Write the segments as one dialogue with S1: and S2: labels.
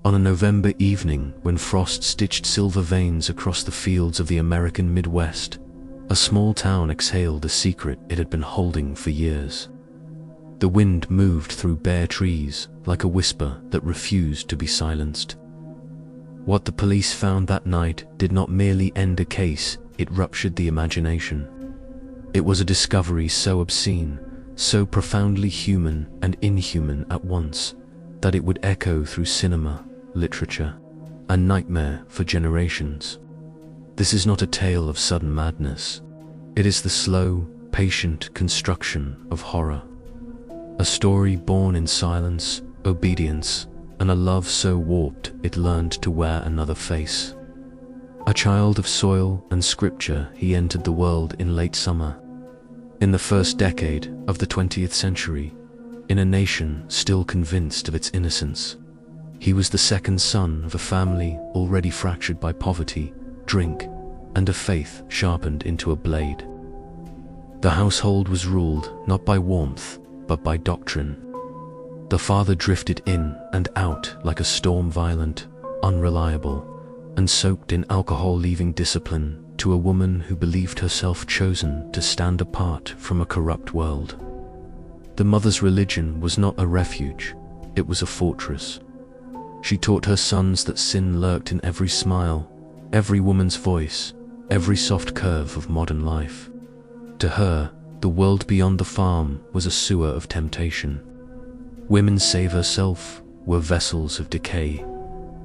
S1: On a November evening, when frost stitched silver veins across the fields of the American Midwest, a small town exhaled a secret it had been holding for years. The wind moved through bare trees like a whisper that refused to be silenced. What the police found that night did not merely end a case, it ruptured the imagination. It was a discovery so obscene, so profoundly human and inhuman at once, that it would echo through cinema, literature, and nightmare for generations. This is not a tale of sudden madness. It is the slow, patient construction of horror. A story born in silence, obedience, and a love so warped it learned to wear another face. A child of soil and scripture, he entered the world in late summer, in the first decade of the 20th century, in a nation still convinced of its innocence. He was the second son of a family already fractured by poverty, drink, and a faith sharpened into a blade. The household was ruled not by warmth, but by doctrine. The father drifted in and out like a storm, violent, unreliable, and soaked in alcohol, leaving discipline to a woman who believed herself chosen to stand apart from a corrupt world. The mother's religion was not a refuge, it was a fortress. She taught her sons that sin lurked in every smile, every woman's voice, every soft curve of modern life. To her, the world beyond the farm was a sewer of temptation. Women, save herself, were vessels of decay,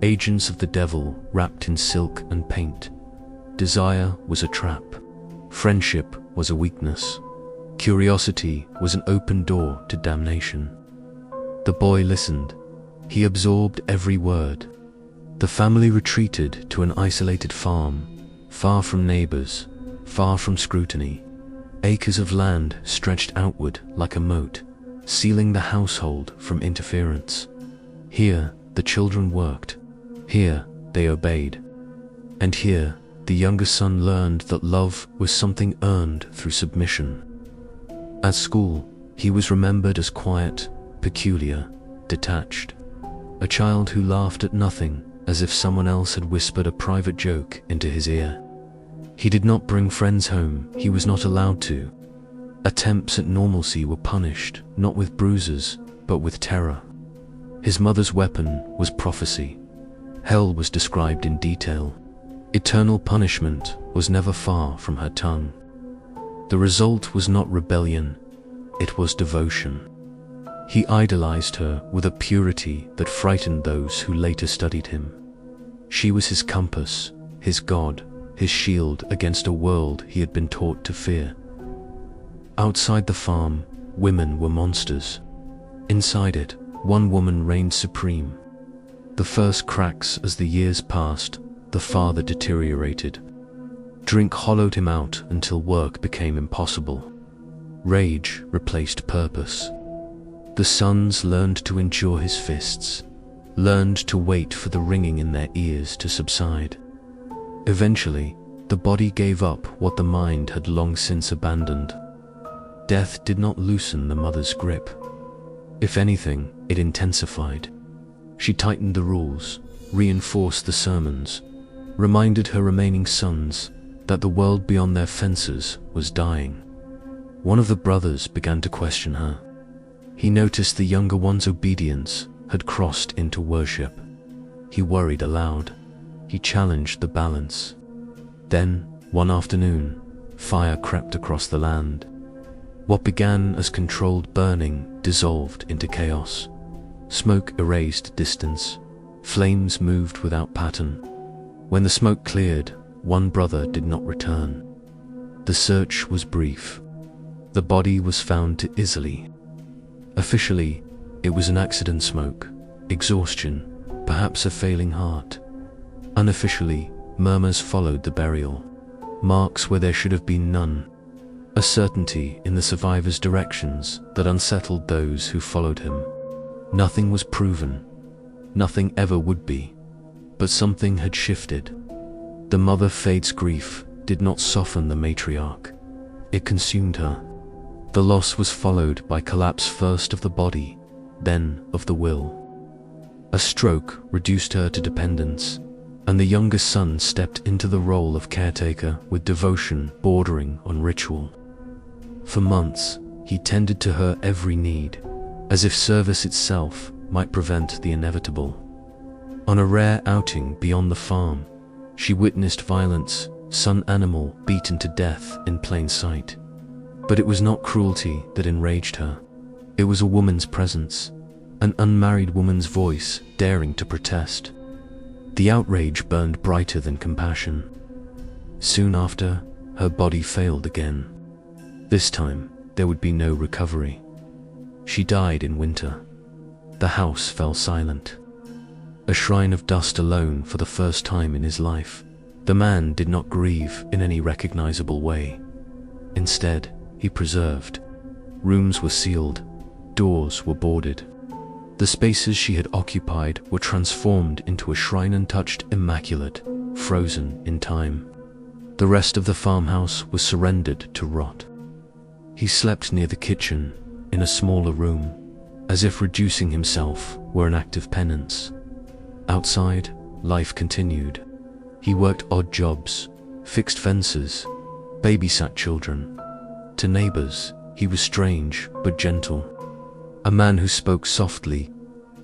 S1: agents of the devil wrapped in silk and paint. Desire was a trap. Friendship was a weakness. Curiosity was an open door to damnation. The boy listened. He absorbed every word. The family retreated to an isolated farm, far from neighbors, far from scrutiny. Acres of land stretched outward like a moat, sealing the household from interference. Here, the children worked. Here, they obeyed. And here, the younger son learned that love was something earned through submission. At school, he was remembered as quiet, peculiar, detached. A child who laughed at nothing, as if someone else had whispered a private joke into his ear. He did not bring friends home, he was not allowed to. Attempts at normalcy were punished, not with bruises, but with terror. His mother's weapon was prophecy. Hell was described in detail. Eternal punishment was never far from her tongue. The result was not rebellion, it was devotion. He idolized her with a purity that frightened those who later studied him. She was his compass, his God, his shield against a world he had been taught to fear. Outside the farm, women were monsters. Inside it, one woman reigned supreme. The first cracks as the years passed, the father deteriorated. Drink hollowed him out until work became impossible. Rage replaced purpose. The sons learned to endure his fists, learned to wait for the ringing in their ears to subside. Eventually, the body gave up what the mind had long since abandoned. Death did not loosen the mother's grip. If anything, it intensified. She tightened the rules, reinforced the sermons, reminded her remaining sons that the world beyond their fences was dying. One of the brothers began to question her. He noticed the younger one's obedience had crossed into worship. He worried aloud. He challenged the balance. Then, one afternoon, fire crept across the land. What began as controlled burning dissolved into chaos. Smoke erased distance. Flames moved without pattern. When the smoke cleared, one brother did not return. The search was brief. The body was found too easily. Officially, it was an accident smoke, exhaustion, perhaps a failing heart. Unofficially, murmurs followed the burial. Marks where there should have been none. A certainty in the survivor's directions that unsettled those who followed him. Nothing was proven. Nothing ever would be. But something had shifted. The mother fade's grief did not soften the matriarch. It consumed her. The loss was followed by collapse, first of the body, then of the will. A stroke reduced her to dependence, and the youngest son stepped into the role of caretaker with devotion bordering on ritual. For months, he tended to her every need, as if service itself might prevent the inevitable. On a rare outing beyond the farm, she witnessed violence, son animal beaten to death in plain sight. But it was not cruelty that enraged her. It was a woman's presence, an unmarried woman's voice daring to protest. The outrage burned brighter than compassion. Soon after, her body failed again. This time, there would be no recovery. She died in winter. The house fell silent. A shrine of dust alone for the first time in his life. The man did not grieve in any recognizable way. Instead, he preserved. Rooms were sealed. Doors were boarded. The spaces she had occupied were transformed into a shrine untouched, immaculate, frozen in time. The rest of the farmhouse was surrendered to rot. He slept near the kitchen, in a smaller room, as if reducing himself were an act of penance. Outside, life continued. He worked odd jobs, fixed fences, babysat children. To neighbors, he was strange but gentle. A man who spoke softly,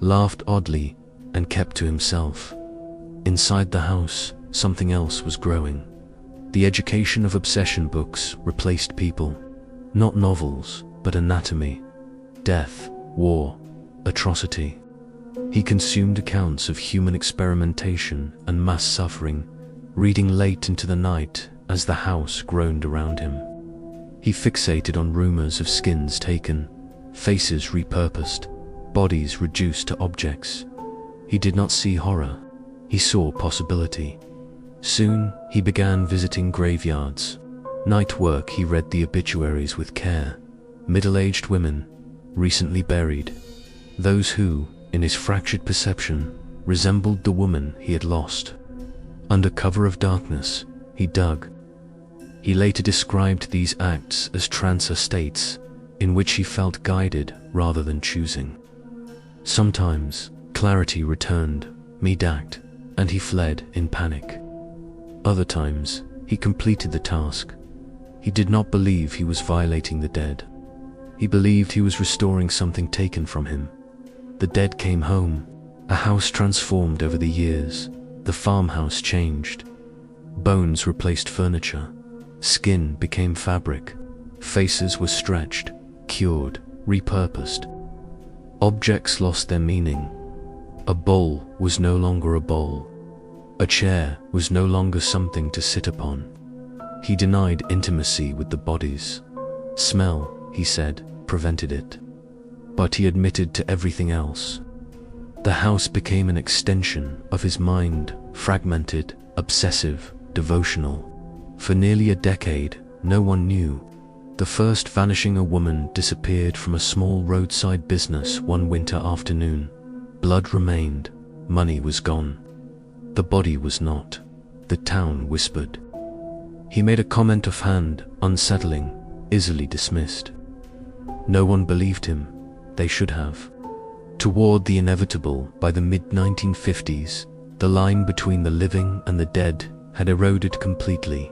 S1: laughed oddly, and kept to himself. Inside the house, something else was growing. The education of obsession books replaced people. Not novels, but anatomy, death, war, atrocity. He consumed accounts of human experimentation and mass suffering, reading late into the night as the house groaned around him. He fixated on rumors of skins taken, faces repurposed, bodies reduced to objects. He did not see horror, he saw possibility. Soon, he began visiting graveyards. Night work, he read the obituaries with care. Middle-aged women, recently buried. Those who, in his fractured perception, resembled the woman he had lost. Under cover of darkness, he dug. He later described these acts as trance states, in which he felt guided rather than choosing. Sometimes, clarity returned, mid-act, and he fled in panic. Other times, he completed the task. He did not believe he was violating the dead. He believed he was restoring something taken from him. The dead came home. A house transformed over the years. The farmhouse changed. Bones replaced furniture. Skin became fabric. Faces were stretched, cured, repurposed. Objects lost their meaning. A bowl was no longer a bowl. A chair was no longer something to sit upon. He denied intimacy with the bodies. Smell, he said, prevented it. But he admitted to everything else. The house became an extension of his mind, fragmented, obsessive, devotional. For nearly a decade, no one knew. The first vanishing a woman disappeared from a small roadside business one winter afternoon. Blood remained, money was gone. The body was not. The town whispered. He made a comment offhand, unsettling, easily dismissed. No one believed him. They should have. Toward the inevitable, by the mid-1950s, the line between the living and the dead had eroded completely.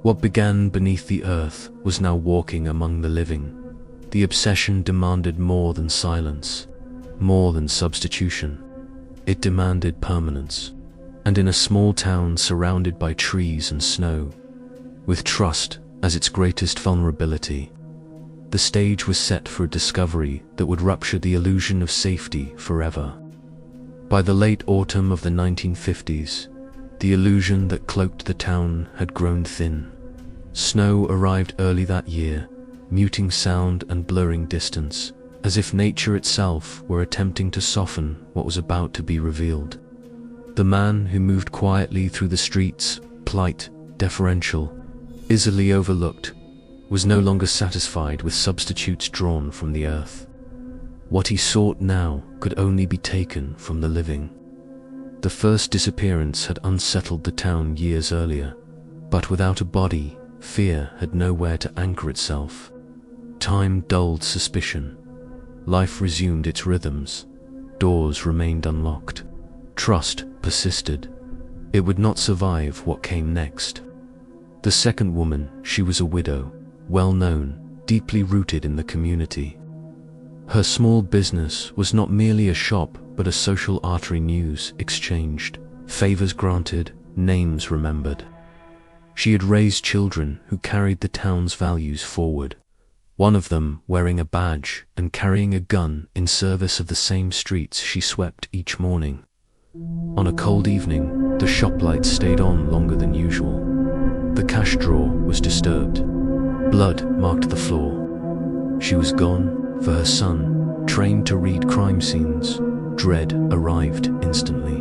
S1: What began beneath the earth was now walking among the living. The obsession demanded more than silence, more than substitution. It demanded permanence. And in a small town surrounded by trees and snow, with trust as its greatest vulnerability, the stage was set for a discovery that would rupture the illusion of safety forever. By the late autumn of the 1950s, the illusion that cloaked the town had grown thin. Snow arrived early that year, muting sound and blurring distance, as if nature itself were attempting to soften what was about to be revealed. The man who moved quietly through the streets, polite, deferential, easily overlooked, was no longer satisfied with substitutes drawn from the earth. What he sought now could only be taken from the living. The first disappearance had unsettled the town years earlier, but without a body, fear had nowhere to anchor itself. Time dulled suspicion. Life resumed its rhythms. doors remained unlocked. Trust persisted. It would not survive what came next. The second woman, she was a widow, well known, deeply rooted in the community. Her small business was not merely a shop, but a social artery. News exchanged, favors granted, names remembered. She had raised children who carried the town's values forward, one of them wearing a badge and carrying a gun in service of the same streets she swept each morning. On a cold evening, the shop lights stayed on longer than usual. The cash drawer was disturbed. Blood marked the floor. She was gone, for her son, trained to read crime scenes, dread arrived instantly.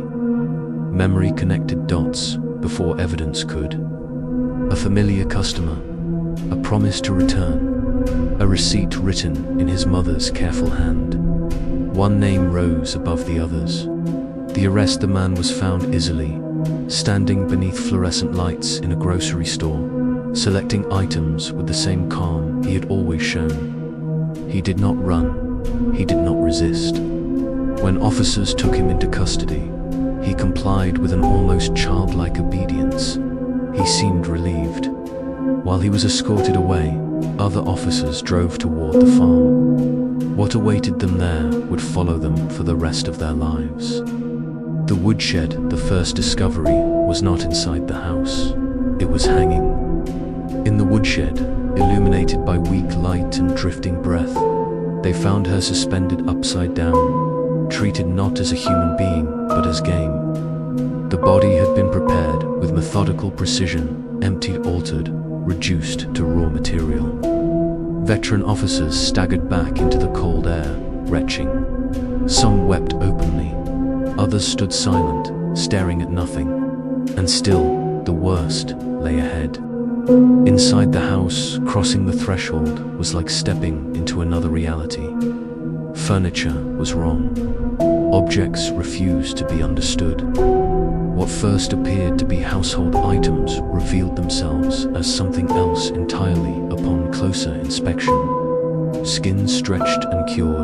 S1: Memory connected dots before evidence could. A familiar customer, a promise to return, a receipt written in his mother's careful hand. One name rose above the others. The arrest, the man was found easily, standing beneath fluorescent lights in a grocery store, selecting items with the same calm he had always shown. He did not run, he did not resist. When officers took him into custody, he complied with an almost childlike obedience. He seemed relieved. While he was escorted away, other officers drove toward the farm. What awaited them there would follow them for the rest of their lives. The woodshed, the first discovery, was not inside the house. It was hanging. In the woodshed, illuminated by weak light and drifting breath, they found her suspended upside down, treated not as a human being, but as game. The body had been prepared with methodical precision, emptied, altered, reduced to raw material. Veteran officers staggered back into the cold air, retching. Some wept openly. Others stood silent, staring at nothing. And still, the worst lay ahead. Inside the house, crossing the threshold was like stepping into another reality. Furniture was wrong. Objects refused to be understood. What first appeared to be household items revealed themselves as something else entirely upon closer inspection. Skins stretched and cured,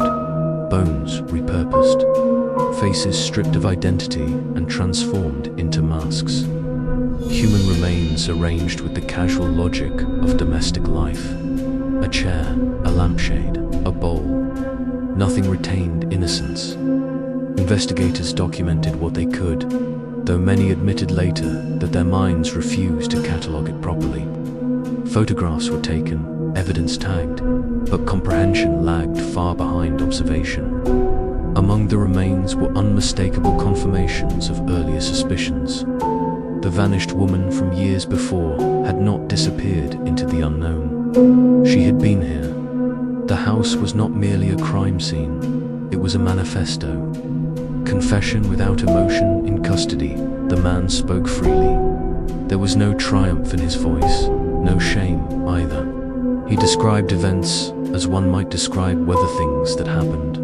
S1: bones repurposed, faces stripped of identity and transformed into masks. Human remains arranged with the casual logic of domestic life. A chair, a lampshade, a bowl. Nothing retained innocence. Investigators documented what they could, though many admitted later that their minds refused to catalogue it properly. Photographs were taken, evidence tagged, but comprehension lagged far behind observation. Among the remains were unmistakable confirmations of earlier suspicions. The vanished woman from years before had not disappeared into the unknown. She had been here. The house was not merely a crime scene, it was a manifesto. Confession without emotion. In custody, the man spoke freely. There was no triumph in his voice, no shame either. He described events as one might describe weather, things that happened,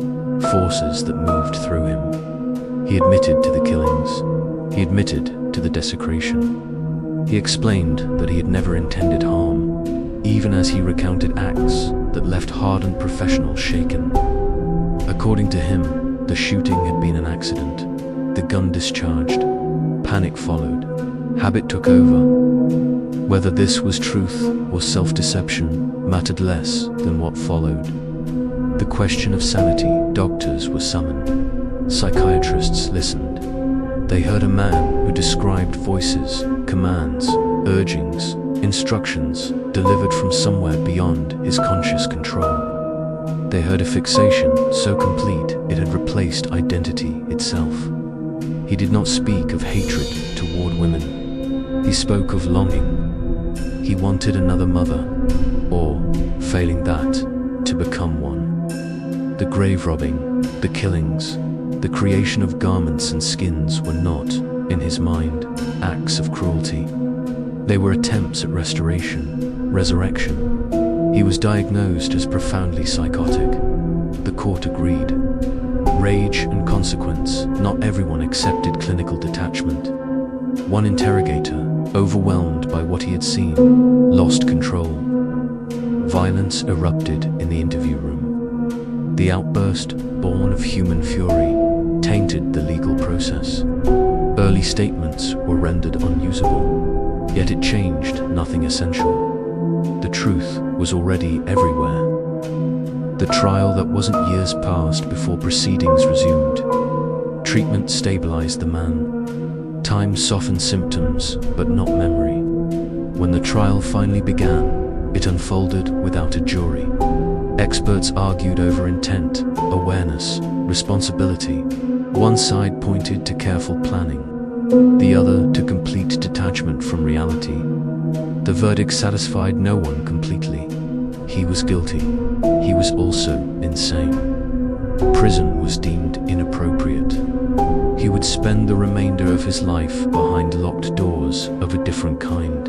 S1: forces that moved through him. He admitted to the killings. He admitted to the desecration. He explained that he had never intended harm, even as he recounted acts that left hardened professionals shaken. According to him, the shooting had been an accident. The gun discharged. Panic followed. Habit took over. Whether this was truth or self-deception mattered less than what followed. The question of sanity. Doctors were summoned. Psychiatrists listened. They heard a man who described voices, commands, urgings, instructions delivered from somewhere beyond his conscious control. They heard a fixation so complete it had replaced identity itself. He did not speak of hatred toward women. He spoke of longing. He wanted another mother, or, failing that, to become one. The grave robbing, the killings, the creation of garments and skins were not, in his mind, acts of cruelty. They were attempts at restoration, resurrection. He was diagnosed as profoundly psychotic. The court agreed. Rage and consequence. Not everyone accepted clinical detachment. One interrogator, overwhelmed by what he had seen, lost control. Violence erupted in the interview room. The outburst, born of human fury, tainted the legal process. Early statements were rendered unusable, yet it changed nothing essential. The truth was already everywhere. The trial that wasn't years passed before proceedings resumed. Treatment stabilized the man. Time softened symptoms, but not memory. When the trial finally began, it unfolded without a jury. Experts argued over intent, awareness, responsibility. One side pointed to careful planning, the other to complete detachment from reality. The verdict satisfied no one completely. He was guilty. He was also insane. Prison was deemed inappropriate. He would spend the remainder of his life behind locked doors of a different kind.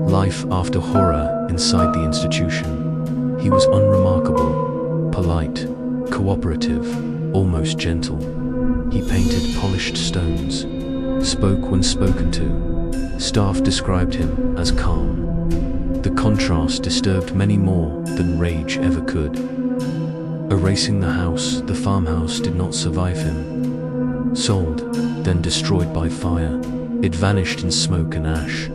S1: Life after horror inside the institution. He was unremarkable, polite, cooperative, almost gentle. He painted polished stones, spoke when spoken to. Staff described him as calm. The contrast disturbed many more than rage ever could. Erasing the house, the farmhouse did not survive him. Sold, then destroyed by fire, it vanished in smoke and ash.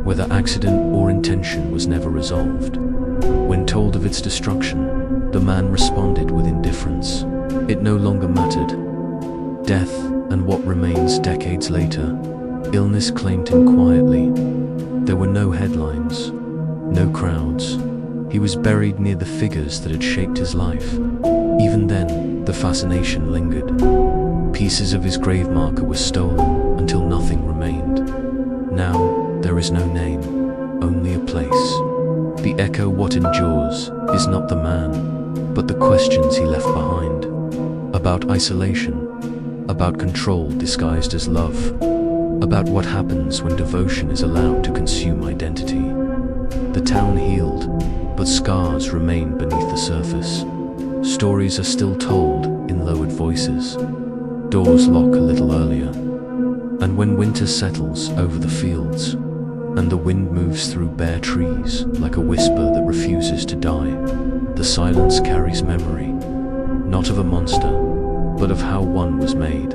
S1: Whether accident or intention was never resolved. When told of its destruction, the man responded with indifference. It no longer mattered. Death, and what remains decades later, illness claimed him quietly. There were no headlines, no crowds. He was buried near the figures that had shaped his life. Even then, the fascination lingered. Pieces of his grave marker were stolen until nothing remained. Now, there is no name, only a place. The echo what endures is not the man, but the questions he left behind. About isolation, about control disguised as love, about what happens when devotion is allowed to consume identity. The town healed, but scars remain beneath the surface. Stories are still told in lowered voices. Doors lock a little earlier. And when winter settles over the fields, and the wind moves through bare trees like a whisper that refuses to die, the silence carries memory, not of a monster, but of how one was made.